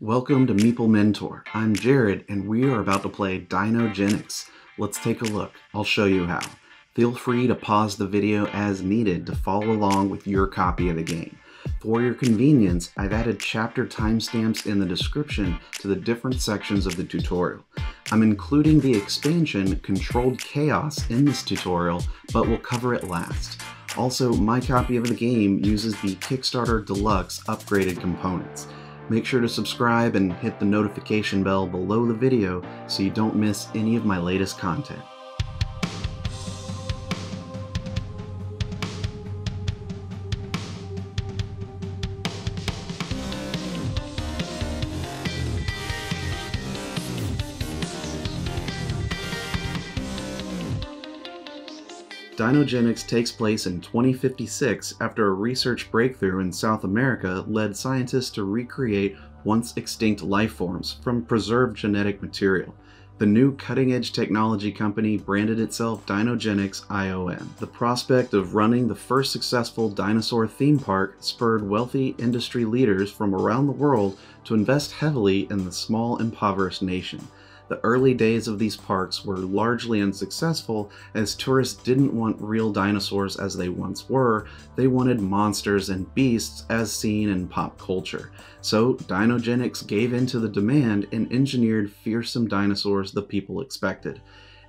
Welcome to Meeple Mentor. I'm Jared and we are about to play Dinogenics. Let's take a look. I'll show you how. Feel free to pause the video as needed to follow along with your copy of the game. For your convenience, I've added chapter timestamps in the description to the different sections of the tutorial. I'm including the expansion Controlled Chaos in this tutorial, but we'll cover it last. Also, my copy of the game uses the Kickstarter Deluxe upgraded components. Make sure to subscribe and hit the notification bell below the video so you don't miss any of my latest content. Dinogenics takes place in 2056 after a research breakthrough in South America led scientists to recreate once extinct life forms from preserved genetic material. The new cutting-edge technology company branded itself Dinogenics IOM. The prospect of running the first successful dinosaur theme park spurred wealthy industry leaders from around the world to invest heavily in the small, impoverished nation. The early days of these parks were largely unsuccessful as tourists didn't want real dinosaurs as they once were, they wanted monsters and beasts as seen in pop culture. So Dinogenics gave in to the demand and engineered fearsome dinosaurs the people expected.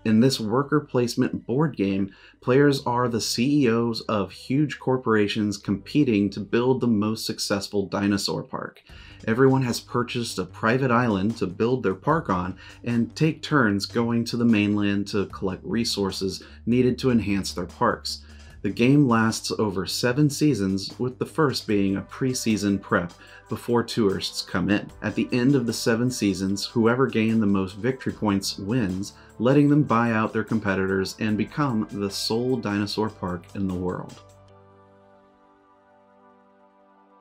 In this worker placement board game, players are the CEOs of huge corporations competing to build the most successful dinosaur park. Everyone has purchased a private island to build their park on and take turns going to the mainland to collect resources needed to enhance their parks. The game lasts over 7 seasons, with the first being a pre-season prep before tourists come in. At the end of the 7 seasons, whoever gained the most victory points wins, letting them buy out their competitors and become the sole dinosaur park in the world.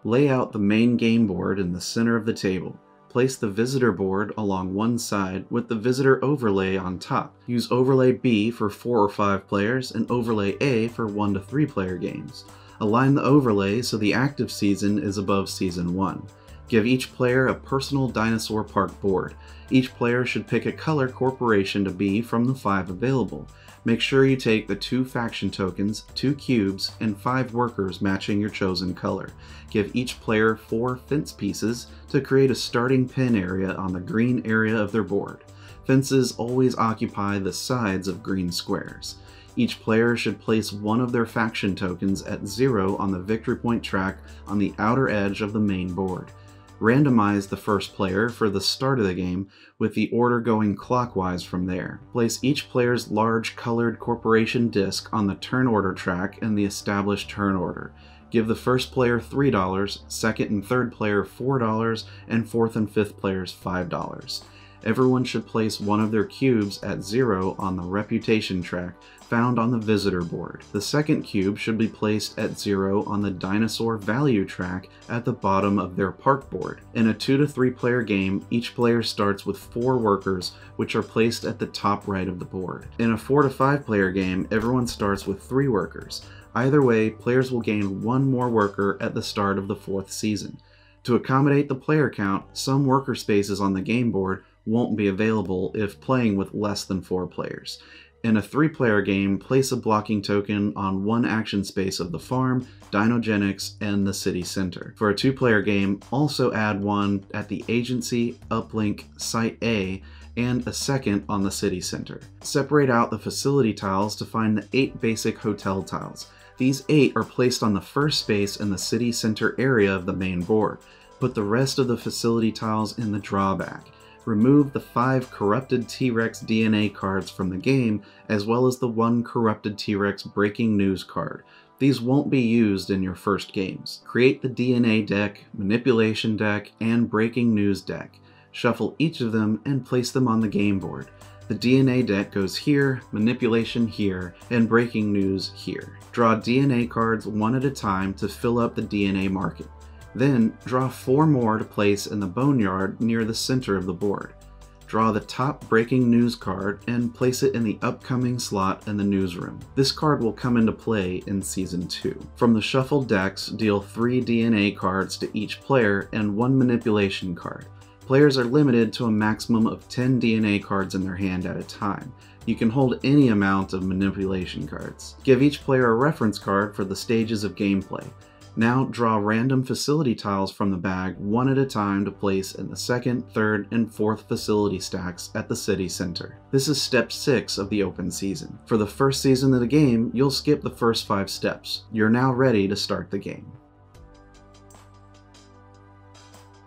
Lay out the main game board in the center of the table. Place the visitor board along one side with the visitor overlay on top. Use overlay B for 4 or 5 players and overlay A for 1 to 3 player games. Align the overlay so the active season is above season 1. Give each player a personal dinosaur park board. Each player should pick a color corporation to be from the 5 available. Make sure you take the 2 faction tokens, 2 cubes, and 5 workers matching your chosen color. Give each player 4 fence pieces to create a starting pin area on the green area of their board. Fences always occupy the sides of green squares. Each player should place one of their faction tokens at 0 on the victory point track on the outer edge of the main board. Randomize the first player for the start of the game, with the order going clockwise from there. Place each player's large colored corporation disc on the turn order track in the established turn order. Give the first player $3, second and third player $4, and fourth and fifth players $5. Everyone should place one of their cubes at 0 on the reputation track found on the visitor board. The second cube should be placed at 0 on the dinosaur value track at the bottom of their park board. In a 2 to 3 player game, each player starts with 4 workers, which are placed at the top right of the board. In a 4 to 5 player game, everyone starts with 3 workers. Either way, players will gain 1 more worker at the start of the 4th season. To accommodate the player count, some worker spaces on the game board won't be available if playing with less than 4 players. In a 3-player game, place a blocking token on 1 action space of the farm, Dinogenics, and the city center. For a 2-player game, also add 1 at the agency, uplink, site A, and a second on the city center. Separate out the facility tiles to find the 8 basic hotel tiles. These 8 are placed on the first space in the city center area of the main board. Put the rest of the facility tiles in the drawback. Remove the 5 corrupted T-Rex DNA cards from the game, as well as the 1 corrupted T-Rex breaking news card. These won't be used in your first games. Create the DNA deck, manipulation deck, and breaking news deck. Shuffle each of them and place them on the game board. The DNA deck goes here, manipulation here, and breaking news here. Draw DNA cards one at a time to fill up the DNA market. Then, draw 4 more to place in the boneyard near the center of the board. Draw the top breaking news card and place it in the upcoming slot in the newsroom. This card will come into play in Season 2. From the shuffled decks, deal 3 DNA cards to each player and 1 manipulation card. Players are limited to a maximum of 10 DNA cards in their hand at a time. You can hold any amount of manipulation cards. Give each player a reference card for the stages of gameplay. Now draw random facility tiles from the bag one at a time to place in the second, third, and fourth facility stacks at the city center. This is step 6 of the open season. For the first season of the game, you'll skip the first 5 steps. You're now ready to start the game.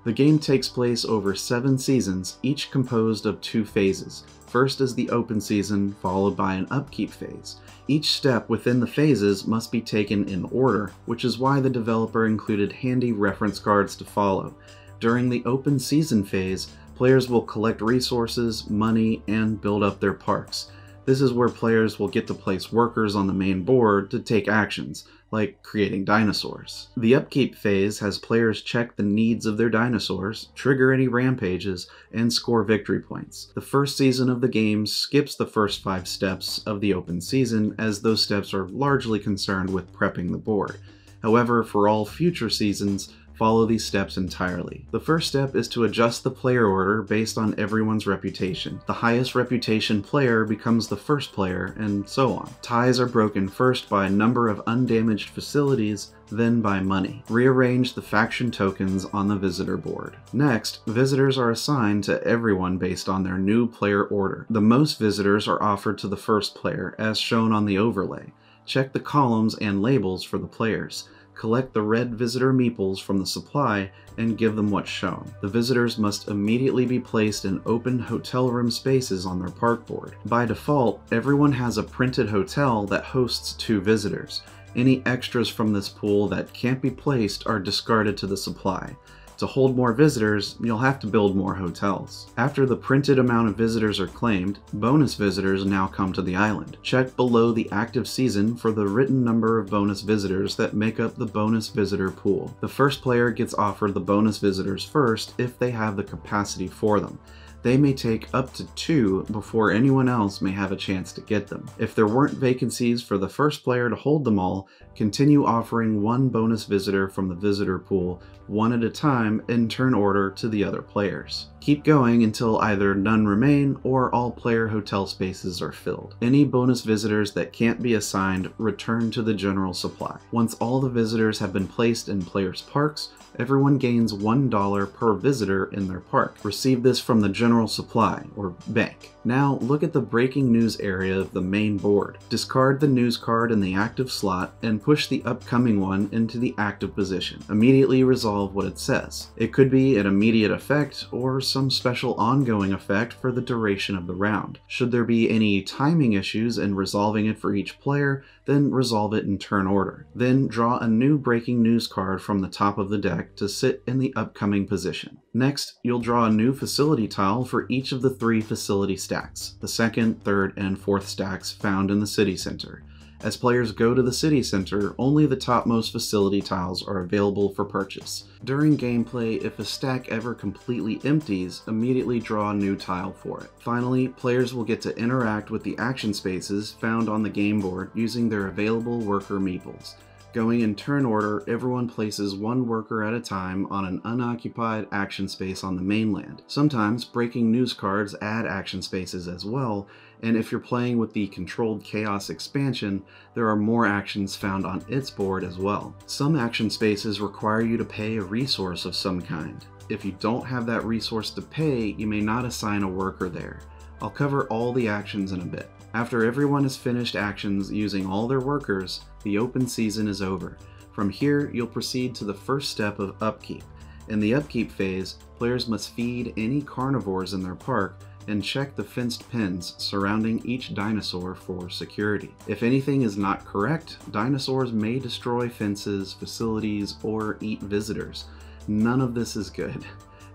The game takes place over 7 seasons, each composed of 2 phases. First is the open season, followed by an upkeep phase. Each step within the phases must be taken in order, which is why the developer included handy reference cards to follow. During the open season phase, players will collect resources, money, and build up their parks. This is where players will get to place workers on the main board to take actions, like creating dinosaurs. The upkeep phase has players check the needs of their dinosaurs, trigger any rampages, and score victory points. The first season of the game skips the first 5 steps of the open season, as those steps are largely concerned with prepping the board. However, for all future seasons, follow these steps entirely. The first step is to adjust the player order based on everyone's reputation. The highest reputation player becomes the first player, and so on. Ties are broken first by number of undamaged facilities, then by money. Rearrange the faction tokens on the visitor board. Next, visitors are assigned to everyone based on their new player order. The most visitors are offered to the first player, as shown on the overlay. Check the columns and labels for the players. Collect the red visitor meeples from the supply and give them what's shown. The visitors must immediately be placed in open hotel room spaces on their park board. By default, everyone has a printed hotel that hosts 2 visitors. Any extras from this pool that can't be placed are discarded to the supply. To hold more visitors, you'll have to build more hotels. After the printed amount of visitors are claimed, bonus visitors now come to the island. Check below the active season for the written number of bonus visitors that make up the bonus visitor pool. The first player gets offered the bonus visitors first if they have the capacity for them. They may take up to 2 before anyone else may have a chance to get them. If there weren't vacancies for the first player to hold them all, continue offering 1 bonus visitor from the visitor pool, 1 at a time, in turn order to the other players. Keep going until either none remain or all player hotel spaces are filled. Any bonus visitors that can't be assigned return to the general supply. Once all the visitors have been placed in players' parks, everyone gains $1 per visitor in their park. Receive this from the general supply, or bank. Now look at the breaking news area of the main board. Discard the news card in the active slot and push the upcoming one into the active position. Immediately resolve what it says. It could be an immediate effect or some special ongoing effect for the duration of the round. Should there be any timing issues in resolving it for each player, then resolve it in turn order. Then draw a new breaking news card from the top of the deck to sit in the upcoming position. Next, you'll draw a new facility tile for each of the 3 facility stacks, the second, third, and fourth stacks found in the city center. As players go to the city center, only the topmost facility tiles are available for purchase. During gameplay, if a stack ever completely empties, immediately draw a new tile for it. Finally, players will get to interact with the action spaces found on the game board using their available worker meeples. Going in turn order, everyone places 1 worker at a time on an unoccupied action space on the mainland. Sometimes breaking news cards add action spaces as well, and if you're playing with the Controlled Chaos expansion, there are more actions found on its board as well. Some action spaces require you to pay a resource of some kind. If you don't have that resource to pay, you may not assign a worker there. I'll cover all the actions in a bit. After everyone has finished actions using all their workers, the open season is over. From here, you'll proceed to the first step of upkeep. In the upkeep phase, players must feed any carnivores in their park and check the fenced pens surrounding each dinosaur for security. If anything is not correct, dinosaurs may destroy fences, facilities, or eat visitors. None of this is good.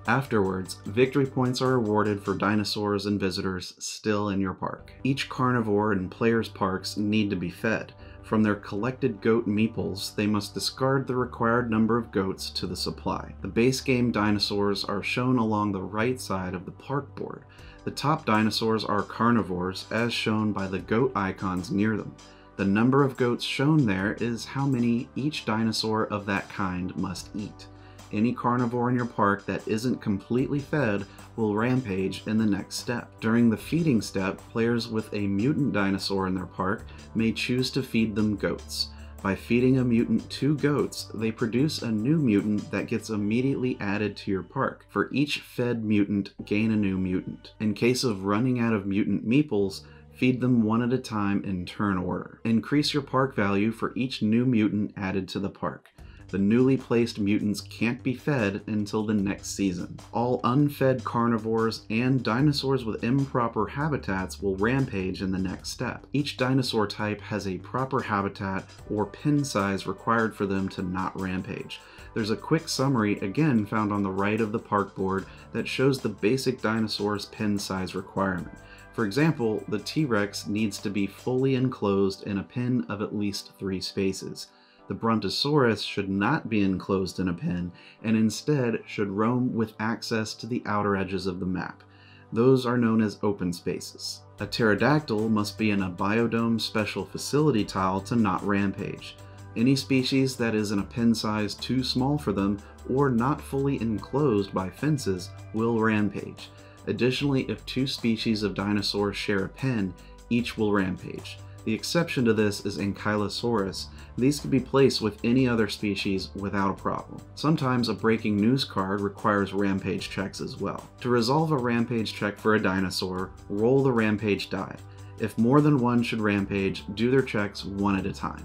Afterwards, victory points are awarded for dinosaurs and visitors still in your park. Each carnivore in players' parks need to be fed. From their collected goat meeples, they must discard the required number of goats to the supply. The base game dinosaurs are shown along the right side of the park board. The top dinosaurs are carnivores, as shown by the goat icons near them. The number of goats shown there is how many each dinosaur of that kind must eat. Any carnivore in your park that isn't completely fed will rampage in the next step. During the feeding step, players with a mutant dinosaur in their park may choose to feed them goats. By feeding a mutant 2 goats, they produce a new mutant that gets immediately added to your park. For each fed mutant, gain a new mutant. In case of running out of mutant meeples, feed them one at a time in turn order. Increase your park value for each new mutant added to the park. The newly placed mutants can't be fed until the next season. All unfed carnivores and dinosaurs with improper habitats will rampage in the next step. Each dinosaur type has a proper habitat or pen size required for them to not rampage. There's a quick summary, again found on the right of the park board, that shows the basic dinosaur's pen size requirement. For example, the T-Rex needs to be fully enclosed in a pen of at least 3 spaces. The Brontosaurus should not be enclosed in a pen, and instead should roam with access to the outer edges of the map. Those are known as open spaces. A pterodactyl must be in a biodome special facility tile to not rampage. Any species that is in a pen size too small for them, or not fully enclosed by fences, will rampage. Additionally, if 2 species of dinosaurs share a pen, each will rampage. The exception to this is Ankylosaurus. These can be placed with any other species without a problem. Sometimes a breaking news card requires rampage checks as well. To resolve a rampage check for a dinosaur, roll the rampage die. If more than one should rampage, do their checks one at a time.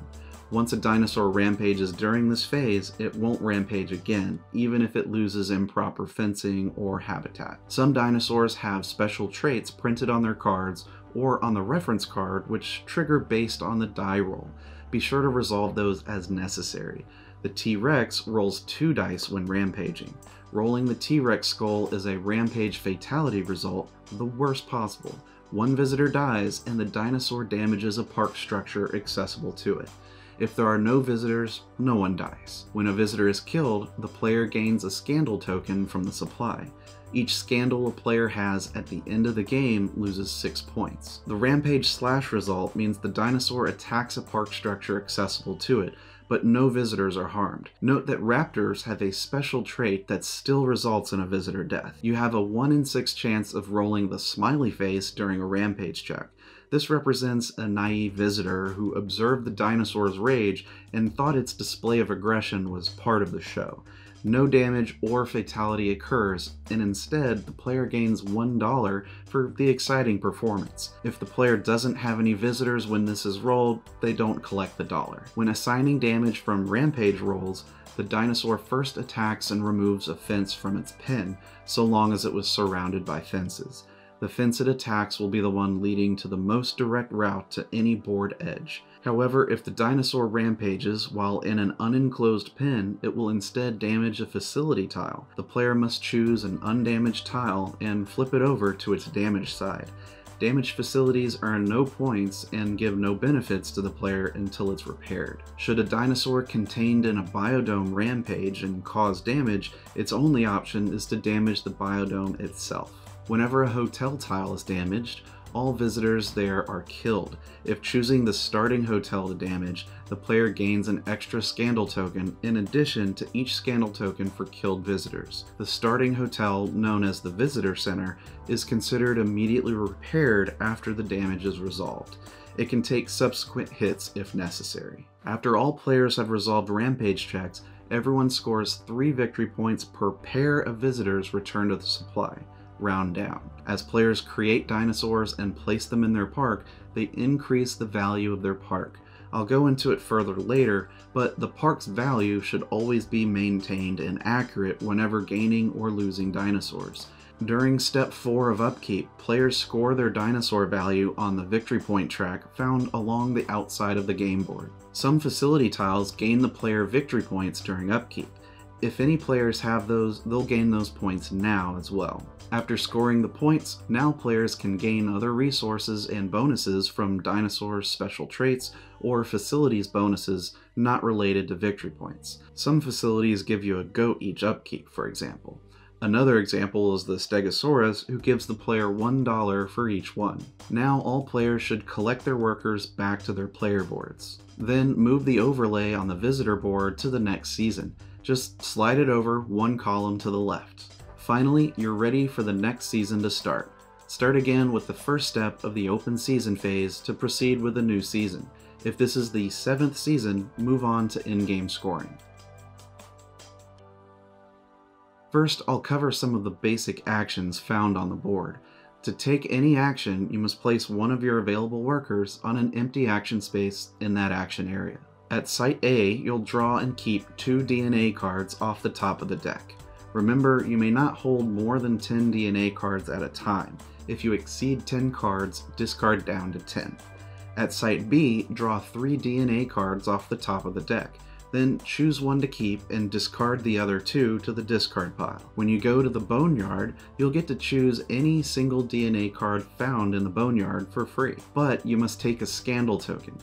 Once a dinosaur rampages during this phase, it won't rampage again, even if it loses improper fencing or habitat. Some dinosaurs have special traits printed on their cards or on the reference card which trigger based on the die roll. Be sure to resolve those as necessary. The T-Rex rolls 2 dice when rampaging. Rolling the T-Rex skull is a rampage fatality result, the worst possible. 1 visitor dies and the dinosaur damages a park structure accessible to it. If there are no visitors, no one dies. When a visitor is killed, the player gains a scandal token from the supply. Each scandal a player has at the end of the game loses 6 points. The rampage slash result means the dinosaur attacks a park structure accessible to it, but no visitors are harmed. Note that raptors have a special trait that still results in a visitor death. You have a 1 in 6 chance of rolling the smiley face during a rampage check. This represents a naive visitor who observed the dinosaur's rage and thought its display of aggression was part of the show. No damage or fatality occurs, and instead the player gains $1 for the exciting performance. If the player doesn't have any visitors when this is rolled, they don't collect the dollar. When assigning damage from rampage rolls, the dinosaur first attacks and removes a fence from its pen, so long as it was surrounded by fences. The fence it attacks will be the one leading to the most direct route to any board edge. However, if the dinosaur rampages while in an unenclosed pen, it will instead damage a facility tile. The player must choose an undamaged tile and flip it over to its damaged side. Damaged facilities earn no points and give no benefits to the player until it's repaired. Should a dinosaur contained in a biodome rampage and cause damage, its only option is to damage the biodome itself. Whenever a hotel tile is damaged, all visitors there are killed. If choosing the starting hotel to damage, the player gains an extra scandal token in addition to each scandal token for killed visitors. The starting hotel, known as the Visitor Center, is considered immediately repaired after the damage is resolved. It can take subsequent hits if necessary. After all players have resolved rampage checks, everyone scores 3 victory points per pair of visitors returned to the supply. Round down. As players create dinosaurs and place them in their park, they increase the value of their park. I'll go into it further later, but the park's value should always be maintained and accurate whenever gaining or losing dinosaurs. During step 4 of upkeep, players score their dinosaur value on the victory point track found along the outside of the game board. Some facility tiles gain the player victory points during upkeep. If any players have those, they'll gain those points now as well. After scoring the points, now players can gain other resources and bonuses from dinosaurs' special traits or facilities bonuses not related to victory points. Some facilities give you a goat each upkeep, for example. Another example is the Stegosaurus, who gives the player $1 for each one. Now all players should collect their workers back to their player boards. Then move the overlay on the visitor board to the next season. Just slide it over one column to the left. Finally, you're ready for the next season to start. Start again with the first step of the open season phase to proceed with a new season. If this is the 7th season, move on to in-game scoring. First, I'll cover some of the basic actions found on the board. To take any action, you must place one of your available workers on an empty action space in that action area. At Site A, you'll draw and keep 2 DNA cards off the top of the deck. Remember, you may not hold more than 10 DNA cards at a time. If you exceed 10 cards, discard down to 10. At Site B, draw 3 DNA cards off the top of the deck. Then choose one to keep and discard the other 2 to the discard pile. When you go to the Boneyard, you'll get to choose any single DNA card found in the Boneyard for free, but you must take a Scandal token.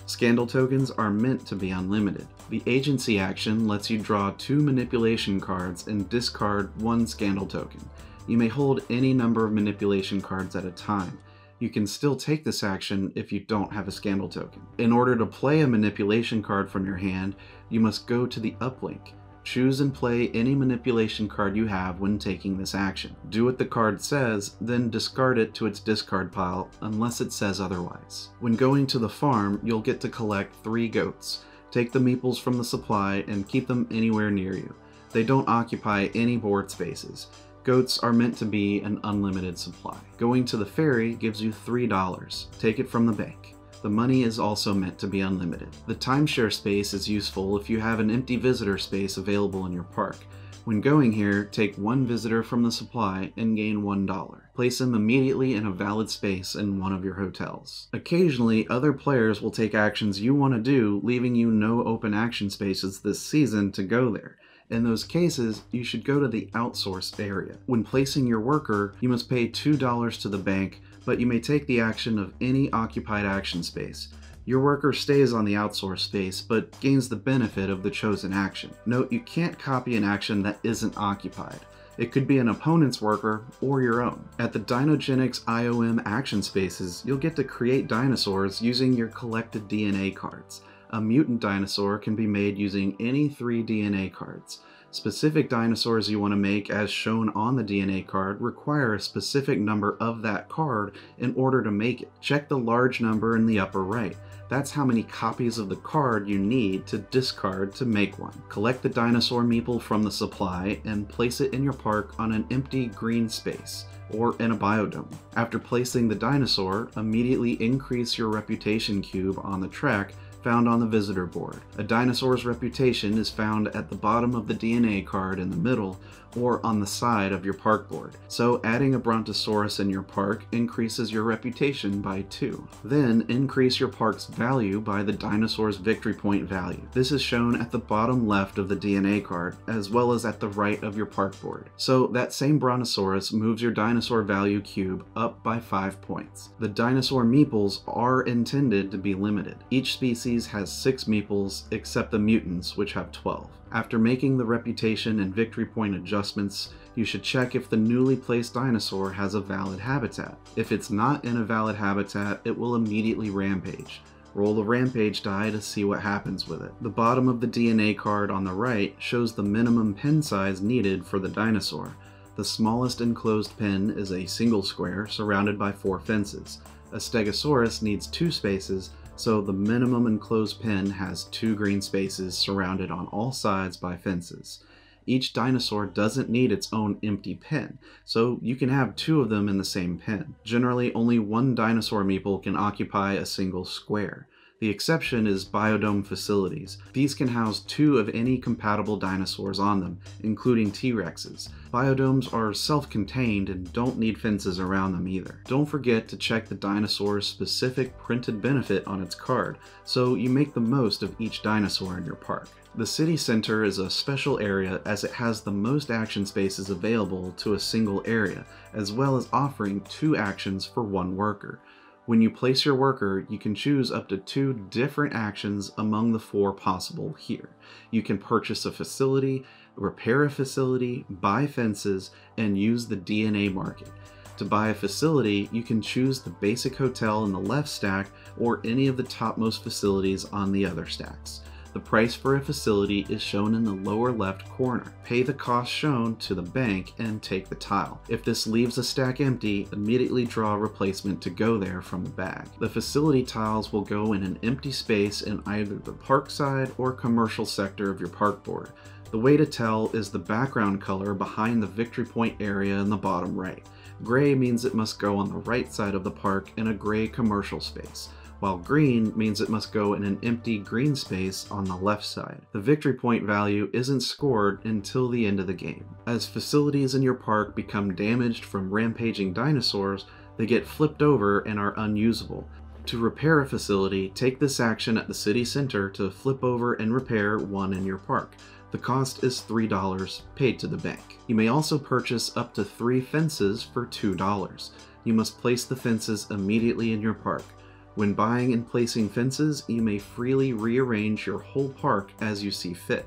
Scandal tokens are meant to be unlimited. The agency action lets you draw 2 manipulation cards and discard 1 Scandal token. You may hold any number of manipulation cards at a time. You can still take this action if you don't have a Scandal token. In order to play a manipulation card from your hand, you must go to the uplink. Choose and play any manipulation card you have when taking this action. Do what the card says, then discard it to its discard pile unless it says otherwise. When going to the farm, you'll get to collect 3 goats. Take the meeples from the supply and keep them anywhere near you. They don't occupy any board spaces. Goats are meant to be an unlimited supply. Going to the ferry gives you $3. Take it from the bank. The money is also meant to be unlimited. The timeshare space is useful if you have an empty visitor space available in your park. When going here, take 1 visitor from the supply and gain $1. Place him immediately in a valid space in one of your hotels. Occasionally, other players will take actions you want to do, leaving you no open action spaces this season to go there. In those cases, you should go to the outsourced area. When placing your worker, you must pay $2 to the bank, but you may take the action of any occupied action space. Your worker stays on the outsourced space, but gains the benefit of the chosen action. Note, you can't copy an action that isn't occupied. It could be an opponent's worker or your own. At the Dinogenics IOM action spaces, you'll get to create dinosaurs using your collected DNA cards. A mutant dinosaur can be made using any 3 DNA cards. Specific dinosaurs you want to make as shown on the DNA card require a specific number of that card in order to make it. Check the large number in the upper right. That's how many copies of the card you need to discard to make one. Collect the dinosaur meeple from the supply and place it in your park on an empty green space or in a biodome. After placing the dinosaur, immediately increase your reputation cube on the track found on the visitor board. A dinosaur's reputation is found at the bottom of the DNA card in the middle or on the side of your park board. So adding a Brontosaurus in your park increases your reputation by 2. Then increase your park's value by the dinosaur's victory point value. This is shown at the bottom left of the DNA card as well as at the right of your park board. So that same Brontosaurus moves your dinosaur value cube up by 5 points. The dinosaur meeples are intended to be limited. Each species has 6 meeples except the mutants, which have 12. After making the reputation and victory point adjustments, you should check if the newly placed dinosaur has a valid habitat. If it's not in a valid habitat, it will immediately rampage. Roll the rampage die to see what happens with it. The bottom of the DNA card on the right shows the minimum pen size needed for the dinosaur. The smallest enclosed pen is a single square surrounded by 4 fences. A Stegosaurus needs 2 spaces, so the minimum enclosed pen has 2 green spaces surrounded on all sides by fences. Each dinosaur doesn't need its own empty pen, so you can have 2 of them in the same pen. Generally, only 1 dinosaur meeple can occupy a single square. The exception is biodome facilities. These can house 2 of any compatible dinosaurs on them, including T-Rexes. Biodomes are self-contained and don't need fences around them either. Don't forget to check the dinosaur's specific printed benefit on its card, so you make the most of each dinosaur in your park. The city center is a special area as it has the most action spaces available to a single area, as well as offering 2 actions for 1 worker. When you place your worker, you can choose up to 2 different actions among the 4 possible here. You can purchase a facility, repair a facility, buy fences, and use the DNA market. To buy a facility, you can choose the basic hotel in the left stack or any of the topmost facilities on the other stacks. The price for a facility is shown in the lower left corner. Pay the cost shown to the bank and take the tile. If this leaves a stack empty, immediately draw a replacement to go there from the bag. The facility tiles will go in an empty space in either the park side or commercial sector of your park board. The way to tell is the background color behind the victory point area in the bottom right. Gray means it must go on the right side of the park in a gray commercial space, while green means it must go in an empty green space on the left side. The victory point value isn't scored until the end of the game. As facilities in your park become damaged from rampaging dinosaurs, they get flipped over and are unusable. To repair a facility, take this action at the city center to flip over and repair one in your park. The cost is $3, paid to the bank. You may also purchase up to 3 fences for $2. You must place the fences immediately in your park. When buying and placing fences, you may freely rearrange your whole park as you see fit.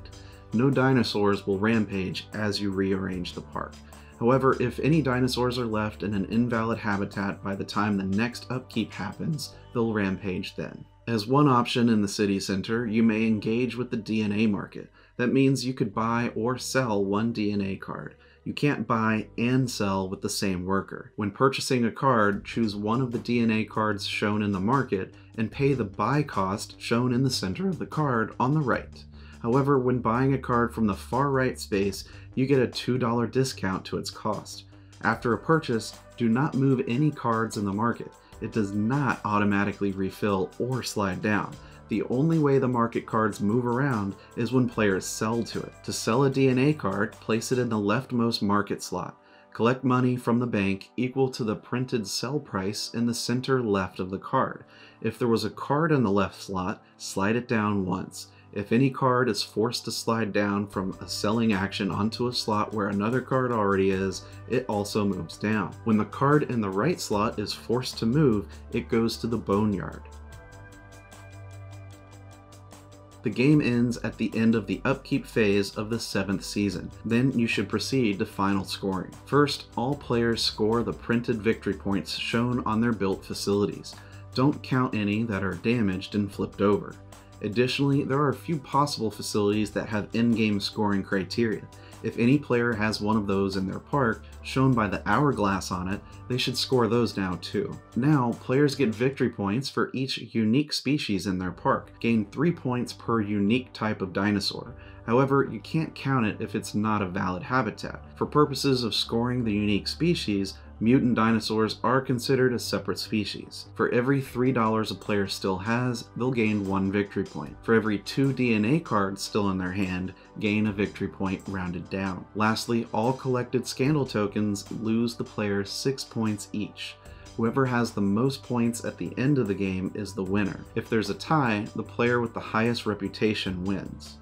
No dinosaurs will rampage as you rearrange the park. However, if any dinosaurs are left in an invalid habitat by the time the next upkeep happens, they'll rampage then. As one option in the city center, you may engage with the DNA market. That means you could buy or sell one DNA card. You can't buy and sell with the same worker. When purchasing a card, choose one of the DNA cards shown in the market and pay the buy cost shown in the center of the card on the right. However, when buying a card from the far right space, you get a $2 discount to its cost. After a purchase, do not move any cards in the market. It does not automatically refill or slide down. The only way the market cards move around is when players sell to it. To sell a DNA card, place it in the leftmost market slot. Collect money from the bank equal to the printed sell price in the center left of the card. If there was a card in the left slot, slide it down once. If any card is forced to slide down from a selling action onto a slot where another card already is, it also moves down. When the card in the right slot is forced to move, it goes to the boneyard. The game ends at the end of the upkeep phase of the 7th season. Then you should proceed to final scoring. First, all players score the printed victory points shown on their built facilities. Don't count any that are damaged and flipped over. Additionally, there are a few possible facilities that have in-game scoring criteria. If any player has one of those in their park, shown by the hourglass on it, they should score those now too. Now, players get victory points for each unique species in their park, gain 3 points per unique type of dinosaur. However, you can't count it if it's not a valid habitat. For purposes of scoring the unique species, mutant dinosaurs are considered a separate species. For every $3 a player still has, they'll gain 1 victory point. For every 2 DNA cards still in their hand, gain a victory point rounded down. Lastly, all collected scandal tokens lose the player 6 points each. Whoever has the most points at the end of the game is the winner. If there's a tie, the player with the highest reputation wins.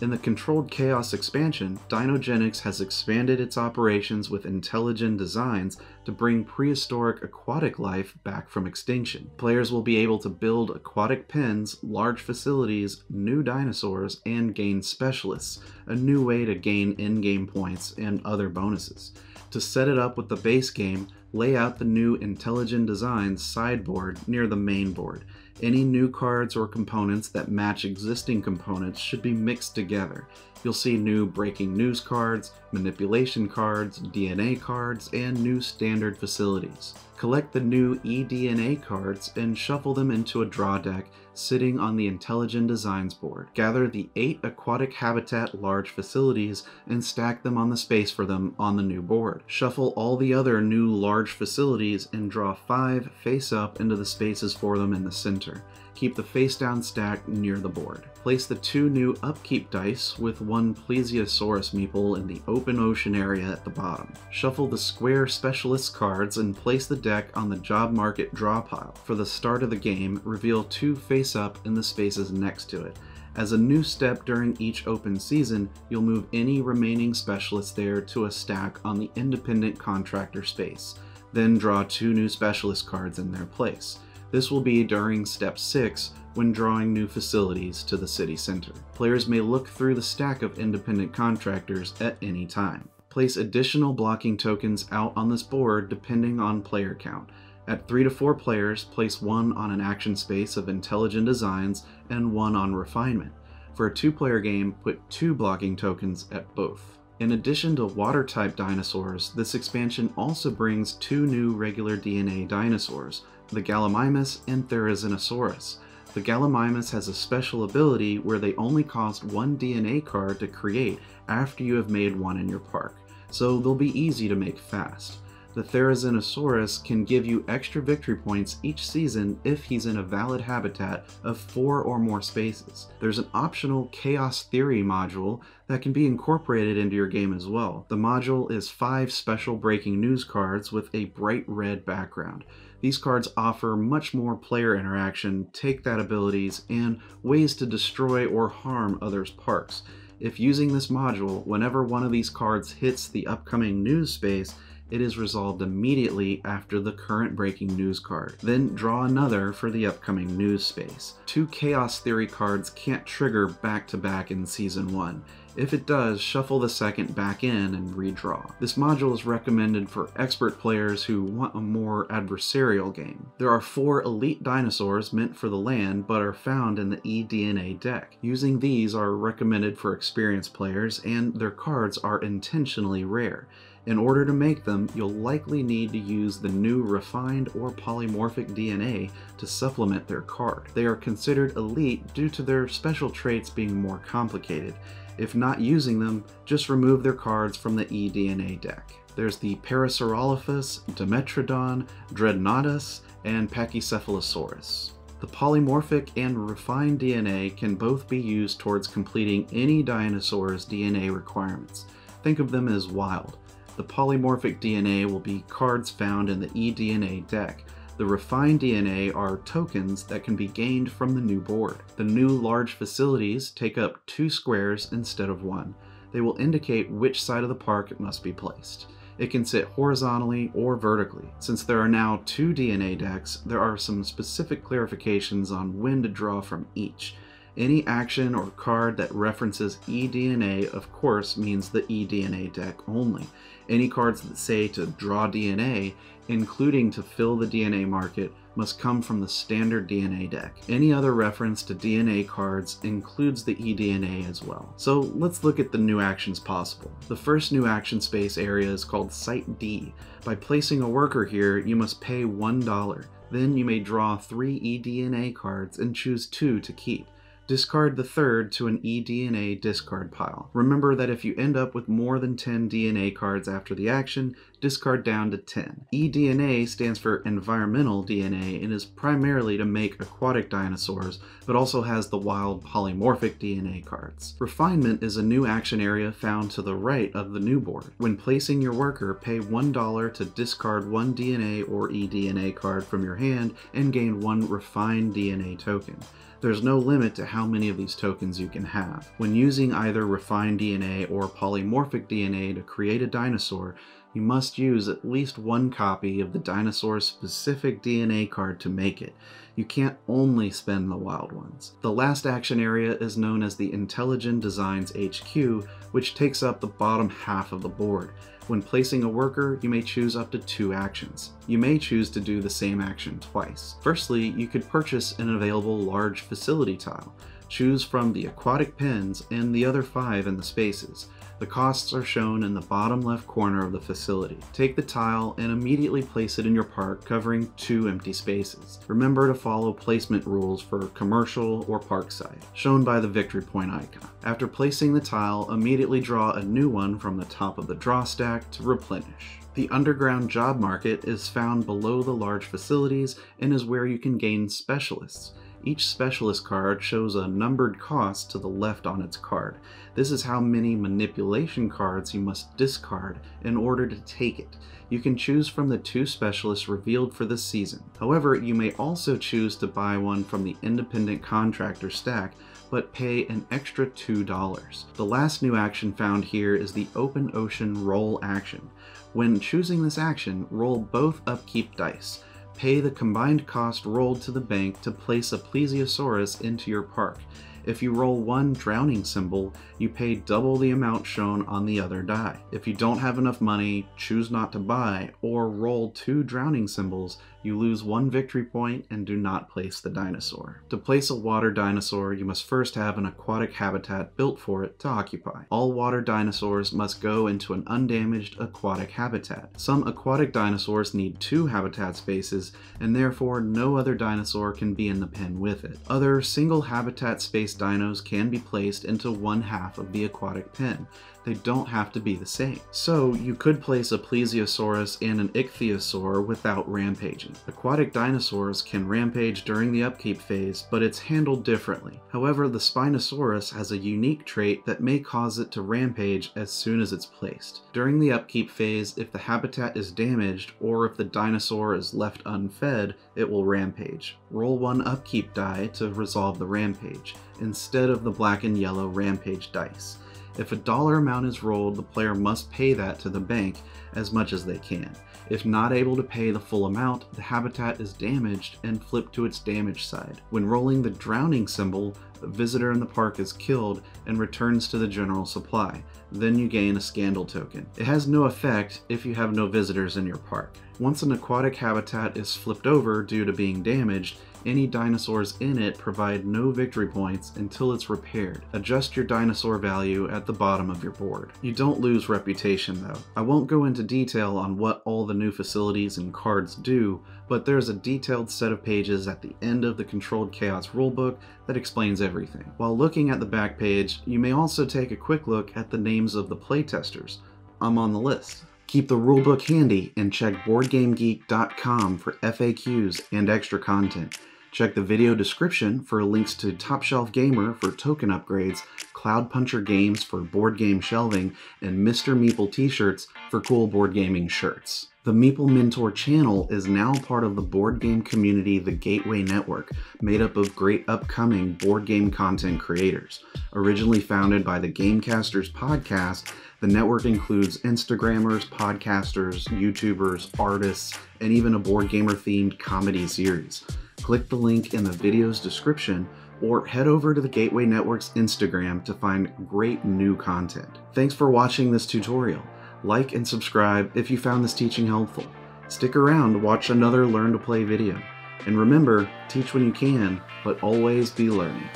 In the Controlled Chaos expansion, Dinogenics has expanded its operations with intelligent designs to bring prehistoric aquatic life back from extinction. Players will be able to build aquatic pens, large facilities, new dinosaurs, and gain specialists, a new way to gain in-game points and other bonuses. To set it up with the base game, lay out the new Intelligent Designs sideboard near the main board. Any new cards or components that match existing components should be mixed together. You'll see new breaking news cards, manipulation cards, DNA cards, and new standard facilities. Collect the new eDNA cards and shuffle them into a draw deck sitting on the Intelligent Designs board. Gather the 8 aquatic habitat large facilities and stack them on the space for them on the new board. Shuffle all the other new large facilities and draw 5 face up into the spaces for them in the center. Keep the face down stack near the board. Place the 2 new upkeep dice with 1 plesiosaurus meeple in the open ocean area at the bottom. Shuffle the square specialist cards and place the deck on the job market draw pile. For the start of the game, reveal 2 face up in the spaces next to it. As a new step during each open season, you'll move any remaining specialists there to a stack on the independent contractor space. Then draw 2 new specialist cards in their place. This will be during Step 6 when drawing new facilities to the city center. Players may look through the stack of independent contractors at any time. Place additional blocking tokens out on this board depending on player count. At 3 to 4 players, place one on an action space of Intelligent Designs and one on Refinement. For a 2-player game, put 2 blocking tokens at both. In addition to water-type dinosaurs, this expansion also brings 2 new regular DNA dinosaurs, the Gallimimus and Therizinosaurus. The Gallimimus has a special ability where they only cost 1 DNA card to create after you have made one in your park, so they'll be easy to make fast. The Therizinosaurus can give you extra victory points each season if he's in a valid habitat of 4 or more spaces. There's an optional Chaos Theory module that can be incorporated into your game as well. The module is 5 special breaking news cards with a bright red background. These cards offer much more player interaction, take-that abilities, and ways to destroy or harm others' parks. If using this module, whenever one of these cards hits the upcoming news space, it is resolved immediately after the current breaking news card. Then draw another for the upcoming news space. 2 Chaos Theory cards can't trigger back-to-back in Season 1. If it does, shuffle the second back in and redraw. This module is recommended for expert players who want a more adversarial game. There are 4 elite dinosaurs meant for the land but are found in the eDNA deck. Using these are recommended for experienced players, and their cards are intentionally rare. In order to make them, you'll likely need to use the new refined or polymorphic DNA to supplement their card. They are considered elite due to their special traits being more complicated. If not using them, just remove their cards from the eDNA deck. There's the Parasaurolophus, Dimetrodon, Dreadnoughtus, and Pachycephalosaurus. The polymorphic and refined DNA can both be used towards completing any dinosaur's DNA requirements. Think of them as wild. The polymorphic DNA will be cards found in the eDNA deck. The refined DNA are tokens that can be gained from the new board. The new large facilities take up 2 squares instead of 1. They will indicate which side of the park it must be placed. It can sit horizontally or vertically. Since there are now 2 DNA decks, there are some specific clarifications on when to draw from each. Any action or card that references eDNA, of course, means the eDNA deck only. Any cards that say to draw DNA, including to fill the DNA market, must come from the standard DNA deck. Any other reference to DNA cards includes the eDNA as well. So let's look at the new actions possible. The first new action space area is called Site D. By placing a worker here, you must pay $1. Then you may draw 3 eDNA cards and choose 2 to keep. Discard the third to an eDNA discard pile. Remember that if you end up with more than 10 DNA cards after the action, discard down to 10. eDNA stands for Environmental DNA and is primarily to make aquatic dinosaurs, but also has the wild polymorphic DNA cards. Refinement is a new action area found to the right of the new board. When placing your worker, pay $1 to discard 1 DNA or eDNA card from your hand and gain 1 refined DNA token. There's no limit to how many of these tokens you can have. When using either refined DNA or polymorphic DNA to create a dinosaur, you must use at least 1 copy of the dinosaur's specific DNA card to make it. You can't only spend the wild ones. The last action area is known as the Intelligent Designs HQ, which takes up the bottom half of the board. When placing a worker, you may choose up to 2 actions. You may choose to do the same action twice. Firstly, you could purchase an available large facility tile. Choose from the aquatic pens and the other 5 in the spaces. The costs are shown in the bottom left corner of the facility. Take the tile and immediately place it in your park, covering 2 empty spaces. Remember to follow placement rules for commercial or parkside, shown by the victory point icon. After placing the tile, immediately draw a new one from the top of the draw stack to replenish. The underground job market is found below the large facilities and is where you can gain specialists. Each specialist card shows a numbered cost to the left on its card. This is how many manipulation cards you must discard in order to take it. You can choose from the 2 specialists revealed for this season. However, you may also choose to buy one from the independent contractor stack, but pay an extra $2. The last new action found here is the Open Ocean Roll action. When choosing this action, roll both upkeep dice. Pay the combined cost rolled to the bank to place a plesiosaurus into your park. If you roll one drowning symbol, you pay double the amount shown on the other die. If you don't have enough money, choose not to buy, or roll two drowning symbols, you lose one victory point and do not place the dinosaur. To place a water dinosaur, you must first have an aquatic habitat built for it to occupy. All water dinosaurs must go into an undamaged aquatic habitat. Some aquatic dinosaurs need two habitat spaces, and therefore no other dinosaur can be in the pen with it. Other single habitat space dinos can be placed into one half of the aquatic pen. They don't have to be the same. So you could place a plesiosaurus and an ichthyosaur without rampaging. Aquatic dinosaurs can rampage during the upkeep phase, but it's handled differently. However, the Spinosaurus has a unique trait that may cause it to rampage as soon as it's placed. During the upkeep phase, if the habitat is damaged or if the dinosaur is left unfed, it will rampage. Roll one upkeep die to resolve the rampage, instead of the black and yellow rampage dice. If a dollar amount is rolled, the player must pay that to the bank as much as they can. If not able to pay the full amount, the habitat is damaged and flipped to its damaged side. When rolling the drowning symbol, the visitor in the park is killed and returns to the general supply. Then you gain a scandal token. It has no effect if you have no visitors in your park. Once an aquatic habitat is flipped over due to being damaged, any dinosaurs in it provide no victory points until it's repaired. Adjust your dinosaur value at the bottom of your board. You don't lose reputation though. I won't go into detail on what all the new facilities and cards do, but there's a detailed set of pages at the end of the Controlled Chaos rulebook that explains everything. While looking at the back page, you may also take a quick look at the names of the playtesters. I'm on the list. Keep the rulebook handy and check BoardGameGeek.com for FAQs and extra content. Check the video description for links to Top Shelf Gamer for token upgrades, Cloud Puncher Games for board game shelving, and Mr. Meeple t-shirts for cool board gaming shirts. The Meeple Mentor channel is now part of the board game community, the Gateway Network, made up of great upcoming board game content creators. Originally founded by the Gamecasters podcast, the network includes Instagrammers, podcasters, YouTubers, artists, and even a board gamer themed comedy series. Click the link in the video's description or head over to the Gateway Network's Instagram to find great new content. Thanks for watching this tutorial. Like and subscribe if you found this teaching helpful. Stick around to watch another Learn to Play video. And remember, teach when you can, but always be learning.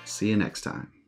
See you next time.